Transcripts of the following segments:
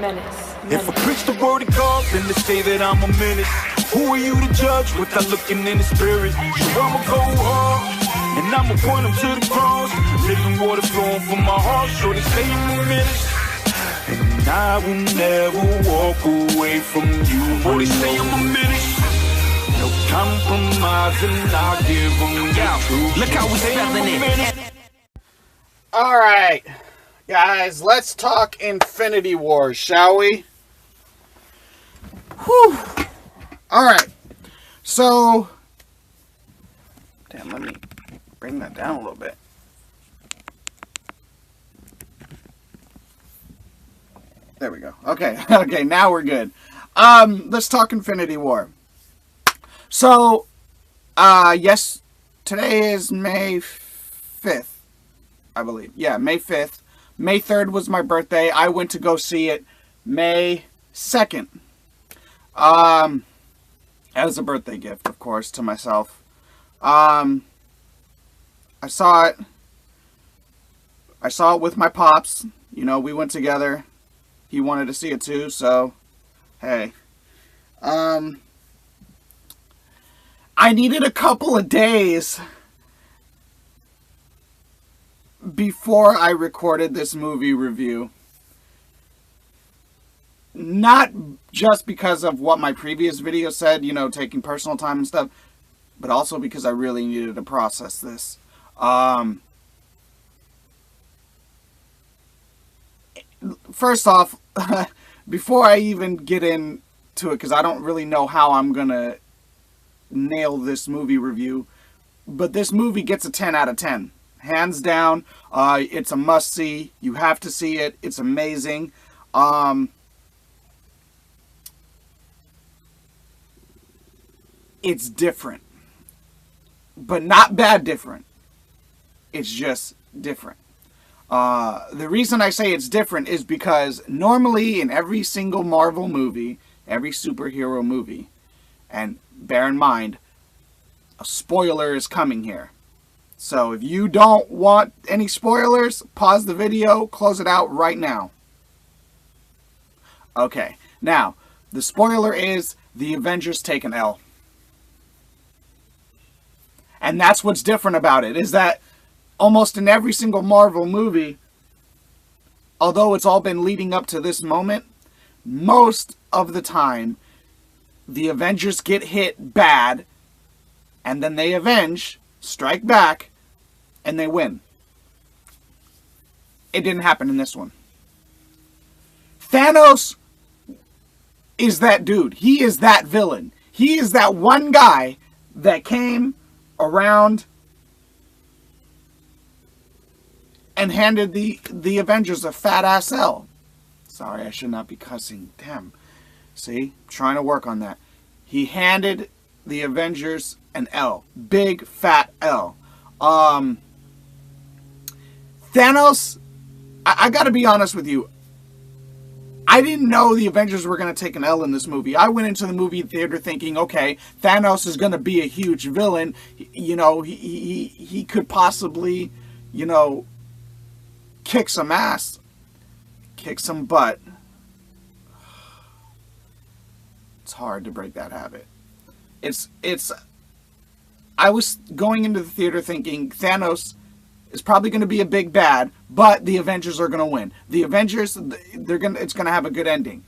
Menace. If I preach the word of God, then they say that I'm a menace. Who are you to judge without looking in the spirit? So I'ma go hard, and I'ma point them to the cross. Living water flowing from my heart, so they say I'm a menace. And I will never walk away from you. Oh, they say I'm a menace. No compromising, I'll give them the truth. Look how we spelling it. Alright, guys, let's talk Infinity War, shall we? Whew. Alright, so... Damn, let me bring that down a little bit. There we go. Okay, okay, now we're good. Let's talk Infinity War. So, yes, today is May 5th, I believe. Yeah, May 5th. May 3rd was my birthday. I went to go see it May 2nd. As a birthday gift, of course, to myself. I saw it. I saw it with my pops. You know, we went together. He wanted to see it too, so, hey. I needed a couple of days before I recorded this movie review. Not just because of what my previous video said, you know, taking personal time and stuff, but also because I really needed to process this. First off, before I even get into it, because I don't really know how I'm going to nail this movie review, but this movie gets a 10 out of 10. Hands down, it's a must-see. You have to see it. It's amazing. It's different. But not bad different. It's just different. The reason I say it's different is because normally in every single Marvel movie, every superhero movie, and bear in mind, a spoiler is coming here. So if you don't want any spoilers, pause the video, close it out right now. Okay, now, the spoiler is the Avengers take an L. And that's what's different about it, is that almost in every single Marvel movie, although it's all been leading up to this moment, most of the time, the Avengers get hit bad, and then they avenge, strike back, and they win. It didn't happen in this one. Thanos is that dude. He is that villain. He is that one guy that came around and handed the Avengers a fat-ass L. Sorry, I should not be cussing. Damn. See? Trying to work on that. He handed the Avengers an L. Big, fat L. Thanos, I gotta be honest with you. I didn't know the Avengers were going to take an L in this movie. I went into the movie theater thinking, okay, Thanos is going to be a huge villain. You know, he could possibly, you know, kick some ass, kick some butt. It's hard to break that habit. I was going into the theater thinking Thanos is probably going to be a big bad, but the Avengers are going to win. The Avengers, it's going to have a good ending.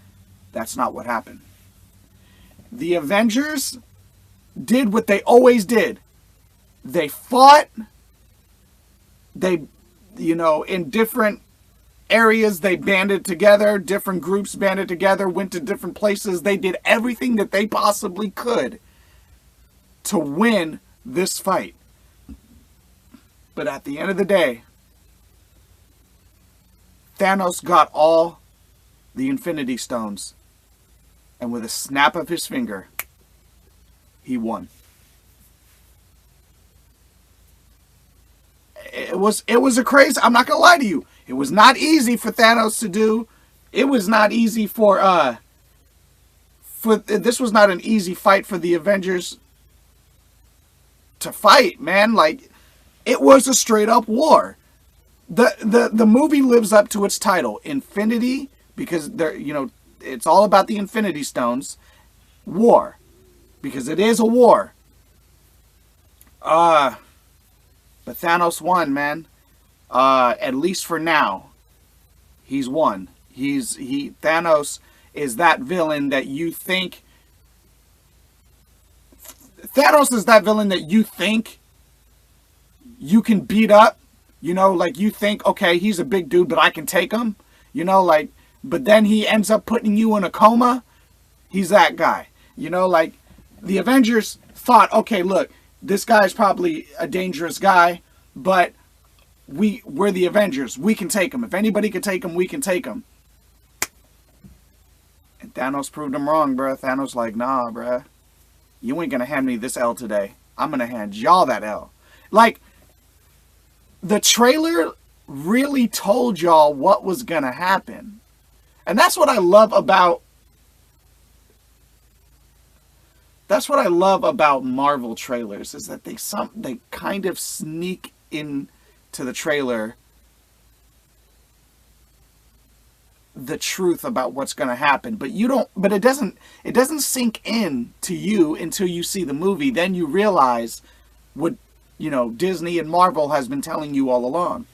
That's not what happened. The Avengers did what they always did. They fought. They, you know, in different areas, they banded together. Different groups banded together, went to different places. They did everything that they possibly could to win this fight. But at the end of the day, Thanos got all the Infinity Stones. And with a snap of his finger, he won. It was a crazy, I'm not going to lie to you. It was not easy for Thanos to do. It was not easy this was not an easy fight for the Avengers to fight, man. Like, it was a straight up war. The movie lives up to its title, Infinity because it's all about the Infinity Stones. War, because it is a war. But Thanos won, man. At least for now, he's won. Thanos is that villain that you think. Thanos is that villain that you think you can beat up. Like you think, okay, he's a big dude, but I can take him. But then he ends up putting you in a coma. He's that guy. Like the Avengers thought, okay, look, this guy's probably a dangerous guy, but we're the Avengers. We can take him. If anybody can take him, we can take him. And Thanos proved him wrong, bruh. Thanos like, nah, bruh. You ain't gonna hand me this L today. I'm gonna hand y'all that L. Like, the trailer really told y'all what was gonna happen. And that's what I love about Marvel trailers, is that they kind of sneak into the trailer the truth about what's going to happen, but it doesn't sink in to you until you see the movie. Then you realize what Disney and Marvel has been telling you all along.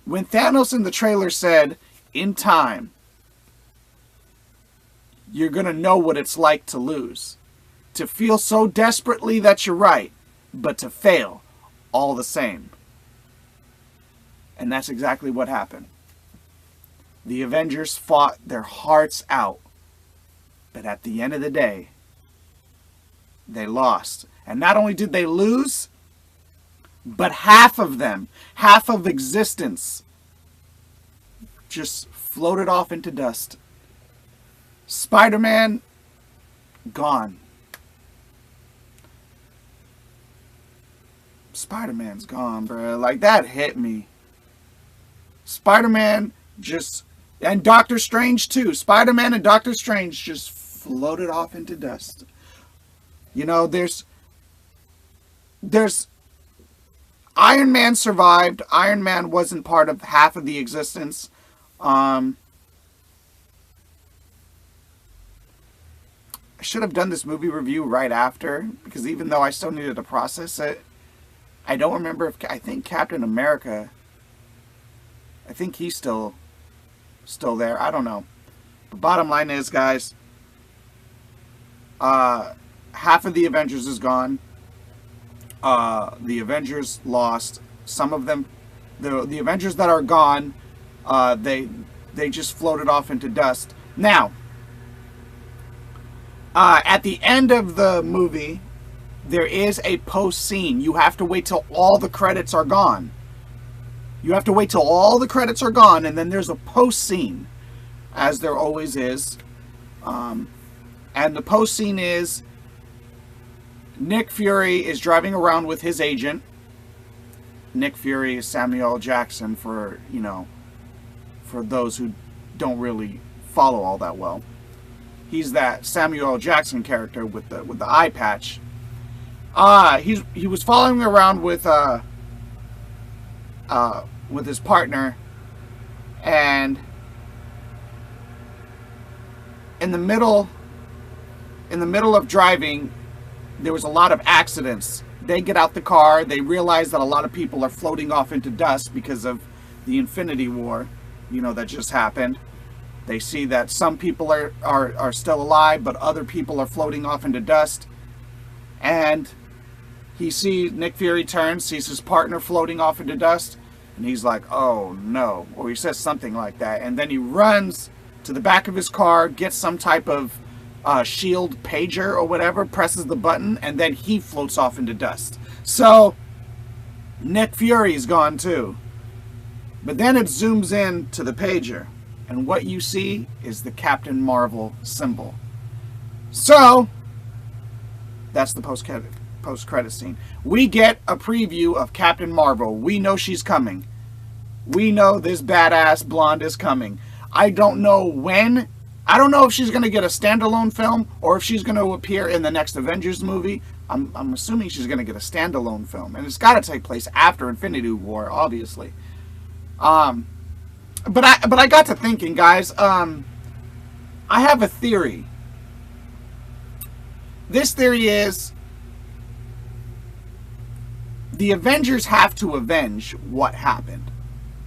When Thanos in the trailer said, "In time, you're going to know what it's like to lose. To feel so desperately that you're right, but to fail all the same." And that's exactly what happened. The Avengers fought their hearts out, but at the end of the day, they lost. And not only did they lose, but half of existence, just floated off into dust. Spider-Man, gone. Spider-Man's gone, bro. Like, that hit me. Spider-Man and Doctor Strange too. Spider-Man and Doctor Strange just floated off into dust. There's Iron Man survived. Iron Man wasn't part of half of the existence. I should have done this movie review right after, because even though I still needed to process it, I don't remember I think Captain America, I think he's still there. I don't know. But bottom line is, guys, half of the Avengers is gone. The Avengers lost. Some of them, the Avengers that are gone, they just floated off into dust. Now, at the end of the movie, there is a post scene. You have to wait till all the credits are gone. You have to wait till all the credits are gone, and then there's a post scene, as there always is. And the post scene is Nick Fury is driving around with his agent. Nick Fury is Samuel L. Jackson for those who don't really follow all that well. He's that Samuel L. Jackson character with the eye patch. He was following around with his partner, and in the middle of driving, there was a lot of accidents. They get out the car, they realize that a lot of people are floating off into dust because of the Infinity War, that just happened. They see that some people are still alive, but other people are floating off into dust. And Nick Fury turns, sees his partner floating off into dust, and he's like, oh no, or he says something like that. And then he runs to the back of his car, gets some type of shield pager or whatever, presses the button, and then he floats off into dust. So Nick Fury's gone too. But then it zooms in to the pager, and what you see is the Captain Marvel symbol. So that's the post-credit scene. We get a preview of Captain Marvel. We know she's coming. We know this badass blonde is coming. I don't know when. I don't know if she's going to get a standalone film or if she's going to appear in the next Avengers movie. I'm assuming she's going to get a standalone film. And it's got to take place after Infinity War, obviously. But I got to thinking, guys. I have a theory. This theory is the Avengers have to avenge what happened.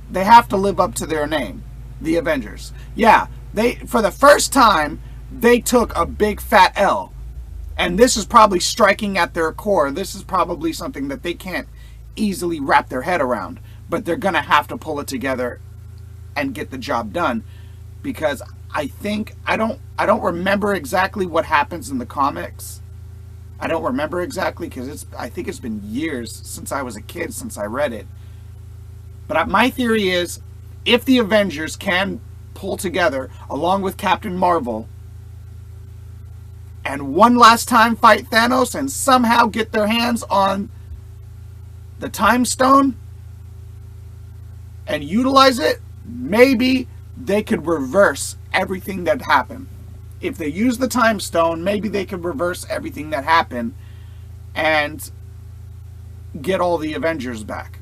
They have to live up to their name, the Avengers. Yeah, they, for the first time, they took a big fat L. And this is probably striking at their core. This is probably something that they can't easily wrap their head around. But they're going to have to pull it together and get the job done. Because I think, I don't remember exactly what happens in the comics. I don't remember exactly because I think it's been years since I was a kid since I read it. But my theory is, if the Avengers can pull together, along with Captain Marvel, and one last time fight Thanos and somehow get their hands on the Time Stone and utilize it, maybe they could reverse everything that happened. If they use the Time Stone, maybe they could reverse everything that happened and get all the Avengers back.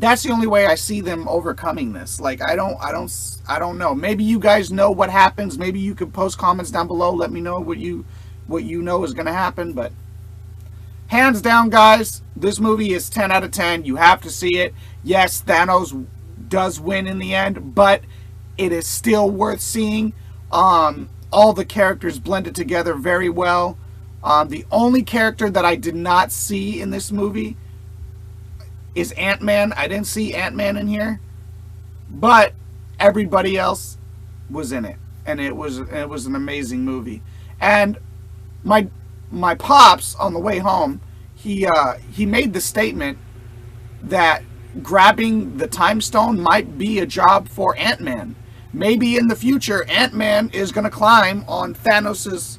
That's the only way I see them overcoming this. Like, I don't know. Maybe you guys know what happens. Maybe you could post comments down below. Let me know what you know is going to happen. But hands down, guys, this movie is 10 out of 10. You have to see it. Yes, Thanos does win in the end, but it is still worth seeing. All the characters blended together very well. The only character that I did not see in this movie is Ant-Man. I didn't see Ant-Man in here, but everybody else was in it, and it was an amazing movie. And my pops on the way home, he made the statement that grabbing the Time Stone might be a job for Ant-Man. Maybe in the future, Ant-Man is going to climb on Thanos's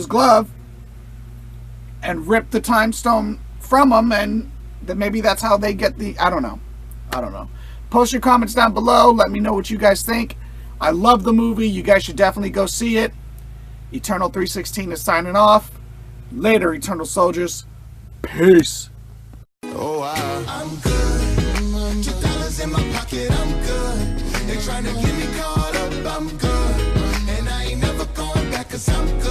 glove and rip the Time Stone from him, and then maybe that's how they get the, I don't know. Post your comments down below. Let me know what you guys think. I love the movie. You guys should definitely go see it. Eternal 316 is signing off. Later, Eternal Soldiers. Peace. Oh, I'm good. $2 in my pocket, I'm good. They're trying to get me caught up, I'm good. And I ain't never going back 'cause I'm good.